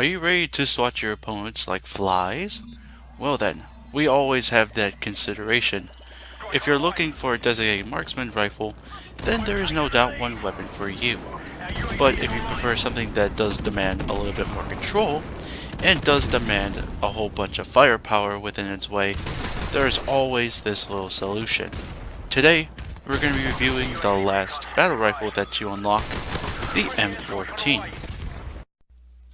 Are you ready to swat your opponents like flies? Well then, we always have that consideration. If you're looking for a designated marksman rifle, then there is no doubt one weapon for you. But if you prefer something that does demand a little bit more control, and does demand a whole bunch of firepower within its way, there is always this little solution. Today, we're going to be reviewing the last battle rifle that you unlock, the M14.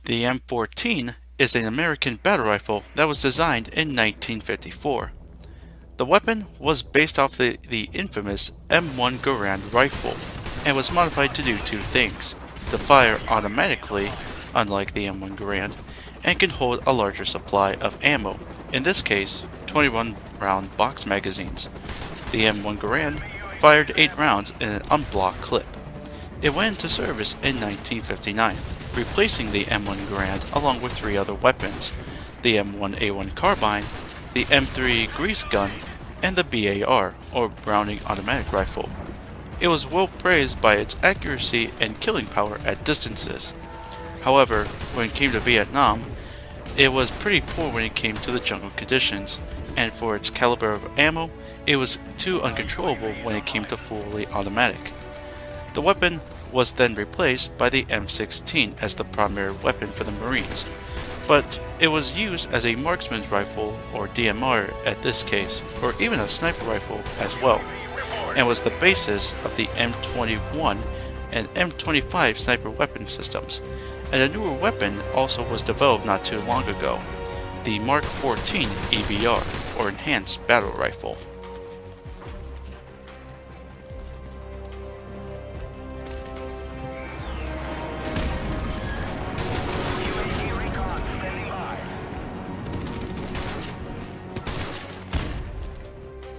The M14 is an American battle rifle that was designed in 1954. The weapon was based off the infamous M1 Garand rifle and was modified to do two things: to fire automatically, unlike the M1 Garand, and can hold a larger supply of ammo, in this case 21 round box magazines. The M1 Garand fired 8 rounds in an unblocked clip. It went into service in 1959, replacing the M1 Garand along with 3 other weapons: the M1A1 carbine, the M3 grease gun, and the BAR, or Browning automatic rifle. It was well praised by its accuracy and killing power at distances. However, when it came to Vietnam, it was pretty poor when it came to the jungle conditions, and for its caliber of ammo, it was too uncontrollable when it came to fully automatic. The weapon was then replaced by the M16 as the primary weapon for the Marines, but it was used as a marksman's rifle, or DMR at this case, or even a sniper rifle as well, and was the basis of the M21 and M25 sniper weapon systems. And a newer weapon also was developed not too long ago, the Mark 14 EBR, or Enhanced Battle Rifle.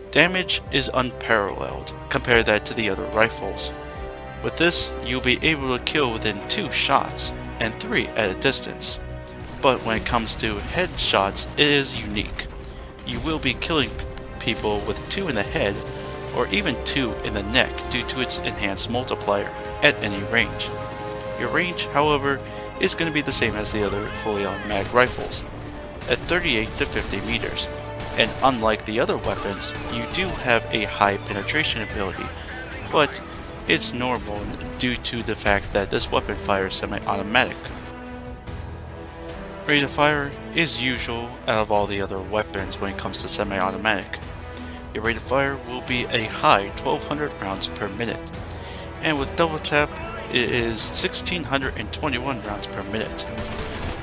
Damage is unparalleled. Compare that to the other rifles. With this, you'll be able to kill within 2 shots, and 3 at a distance. But when it comes to headshots, it is unique. You will be killing people with 2 in the head, or even 2 in the neck due to its enhanced multiplier at any range. Your range, however, is going to be the same as the other fully automatic rifles, at 38 to 50 meters. And unlike the other weapons, you do have a high penetration ability, but it's normal due to the fact that this weapon fires semi-automatic. Rate of fire is usual out of all the other weapons when it comes to semi-automatic. Your rate of fire will be a high 1200 rounds per minute, and with double tap it is 1621 rounds per minute.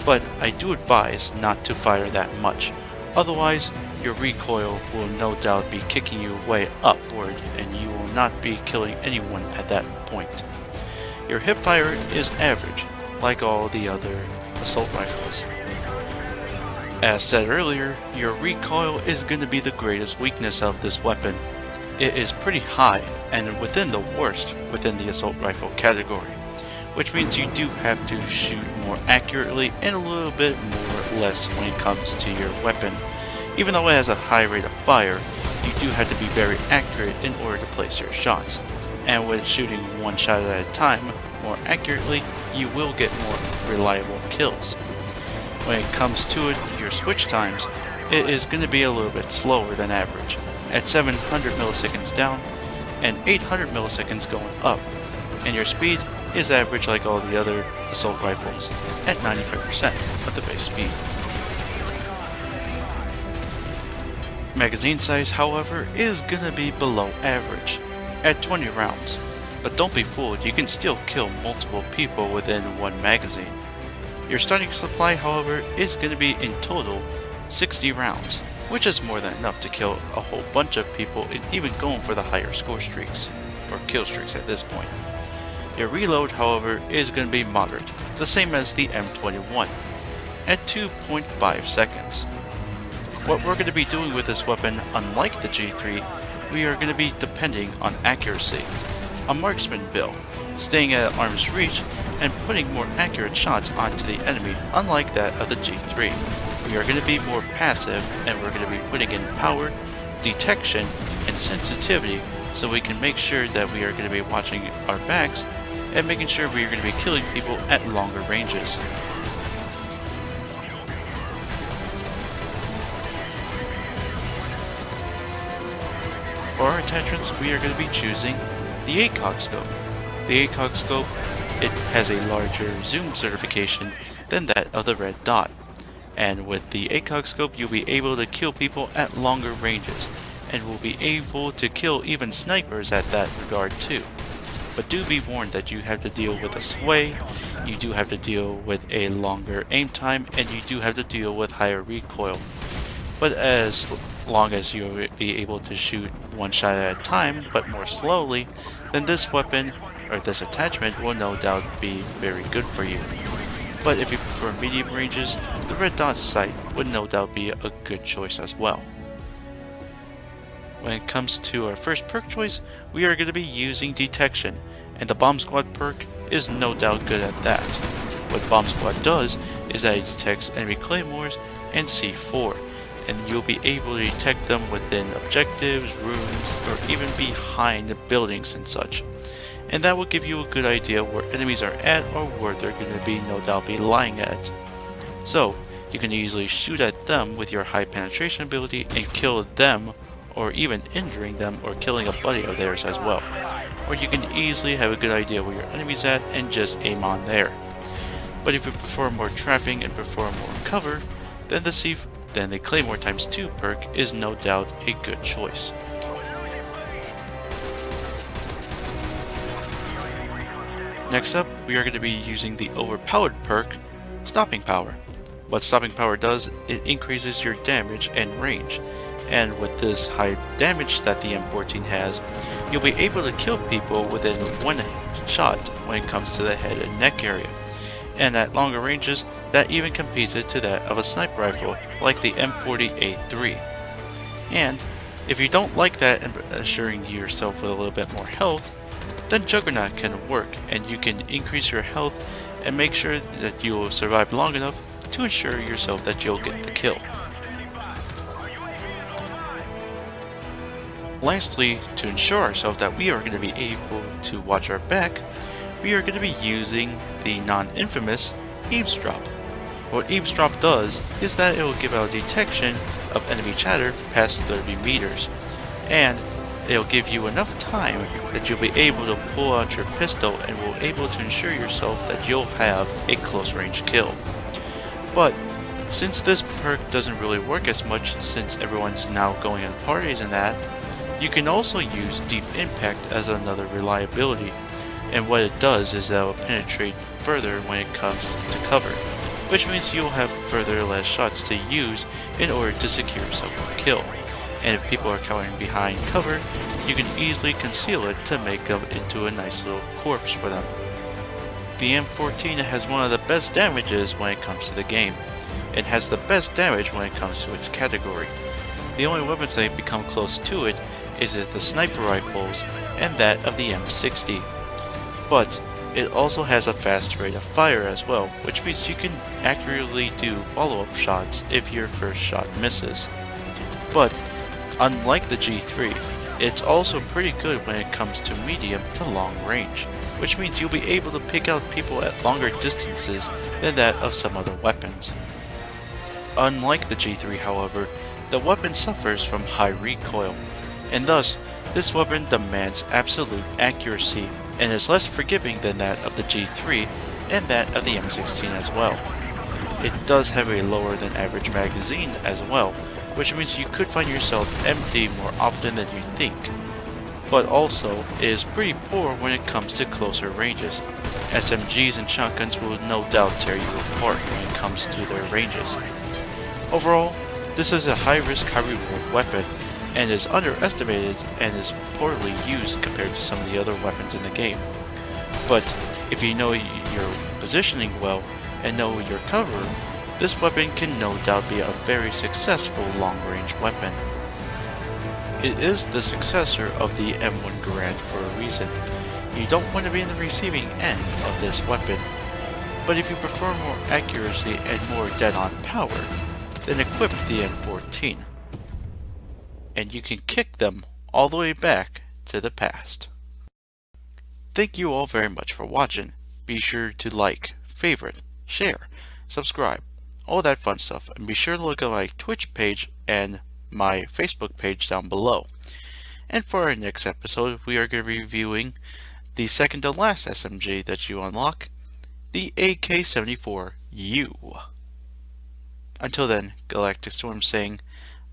But I do advise not to fire that much, otherwise your recoil will no doubt be kicking you way upward and you will not be killing anyone at that point. Your hip fire is average, like all the other assault rifles. As said earlier, your recoil is going to be the greatest weakness of this weapon. It is pretty high and within the worst within the assault rifle category, which means you do have to shoot more accurately and a little bit more less when it comes to your weapon. Even though it has a high rate of fire, you do have to be very accurate in order to place your shots, and with shooting 1 shot at a time more accurately, you will get more reliable kills. When it comes to it, your switch times, it is going to be a little bit slower than average, at 700 milliseconds down and 800 milliseconds going up, and your speed is average like all the other assault rifles, at 95% of the base speed. Magazine size, however, is gonna be below average, at 20 rounds, but don't be fooled, you can still kill multiple people within 1 magazine. Your starting supply, however, is gonna be in total 60 rounds, which is more than enough to kill a whole bunch of people and even going for the higher score streaks, or kill streaks at this point. Your reload, however, is gonna be moderate, the same as the M21, at 2.5 seconds. What we're going to be doing with this weapon, unlike the G3, we are going to be depending on accuracy. A marksman build, staying at arm's reach and putting more accurate shots onto the enemy, unlike that of the G3. We are going to be more passive and we're going to be putting in power, detection, and sensitivity so we can make sure that we are going to be watching our backs and making sure we are going to be killing people at longer ranges. For our attachments, we are going to be choosing the ACOG scope. The ACOG scope, it has a larger zoom certification than that of the red dot. And with the ACOG scope, you'll be able to kill people at longer ranges, and will be able to kill even snipers at that regard too. But do be warned that you have to deal with a sway, you do have to deal with a longer aim time, and you do have to deal with higher recoil. But as long as you'll be able to shoot one shot at a time, but more slowly, then this weapon, or this attachment, will no doubt be very good for you. But if you prefer medium ranges, the red dot sight would no doubt be a good choice as well. When it comes to our first perk choice, we are going to be using detection, and the bomb squad perk is no doubt good at that. What bomb squad does is that it detects enemy claymores and C4, and you'll be able to detect them within objectives, rooms, or even behind buildings and such. And that will give you a good idea where enemies are at or where they're going to be no doubt be lying at. So, you can easily shoot at them with your high penetration ability and kill them, or even injuring them or killing a buddy of theirs as well. Or you can easily have a good idea where your enemy's at and just aim on there. But if you prefer more trapping and prefer more cover, then the Claymore times 2 perk is no doubt a good choice. Next up, we are going to be using the overpowered perk, Stopping Power. What Stopping Power does, it increases your damage and range. And with this high damage that the M14 has, you'll be able to kill people within one shot when it comes to the head and neck area. And at longer ranges, that even competes it to that of a sniper rifle, like the M40A3. And if you don't like that and assuring yourself with a little bit more health, then Juggernaut can work, and you can increase your health and make sure that you will survive long enough to ensure yourself that you'll get the kill. Lastly, to ensure ourselves that we are going to be able to watch our back, we are going to be using the non-infamous Eavesdrop. What Eavesdrop does is that it will give out detection of enemy chatter past 30 meters, and it'll give you enough time that you'll be able to pull out your pistol and will able to ensure yourself that you'll have a close range kill. But since this perk doesn't really work as much since everyone's now going in parties and that, you can also use Deep Impact as another reliability, and what it does is that it will penetrate further when it comes to cover, which means you'll have further less shots to use in order to secure yourself a kill. And if people are cowering behind cover, you can easily conceal it to make them into a nice little corpse for them. The M14 has one of the best damages when it comes to the game. It has the best damage when it comes to its category. The only weapons that become close to it is the sniper rifles and that of the M60. But it also has a fast rate of fire as well, which means you can accurately do follow-up shots if your first shot misses. But unlike the G3, it's also pretty good when it comes to medium to long range, which means you'll be able to pick out people at longer distances than that of some other weapons. Unlike the G3, however, the weapon suffers from high recoil, and thus this weapon demands absolute accuracy and is less forgiving than that of the G3 and that of the M16 as well. It does have a lower than average magazine as well, which means you could find yourself empty more often than you think. But also, it is pretty poor when it comes to closer ranges. SMGs and shotguns will no doubt tear you apart when it comes to their ranges. Overall, this is a high risk, high reward weapon, and is underestimated and is poorly used compared to some of the other weapons in the game. But if you know your positioning well and know your cover, this weapon can no doubt be a very successful long-range weapon. It is the successor of the M1 Garand for a reason. You don't want to be in the receiving end of this weapon, but if you prefer more accuracy and more dead-on power, then equip the M14. And you can kick them all the way back to the past. Thank you all very much for watching. Be sure to like, favorite, share, subscribe, all that fun stuff, and be sure to look at my Twitch page and my Facebook page down below. And for our next episode, we are going to be reviewing the second to last SMG that you unlock, the AK-74U. Until then, Galactic Storm saying,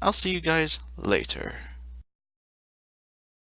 I'll see you guys later.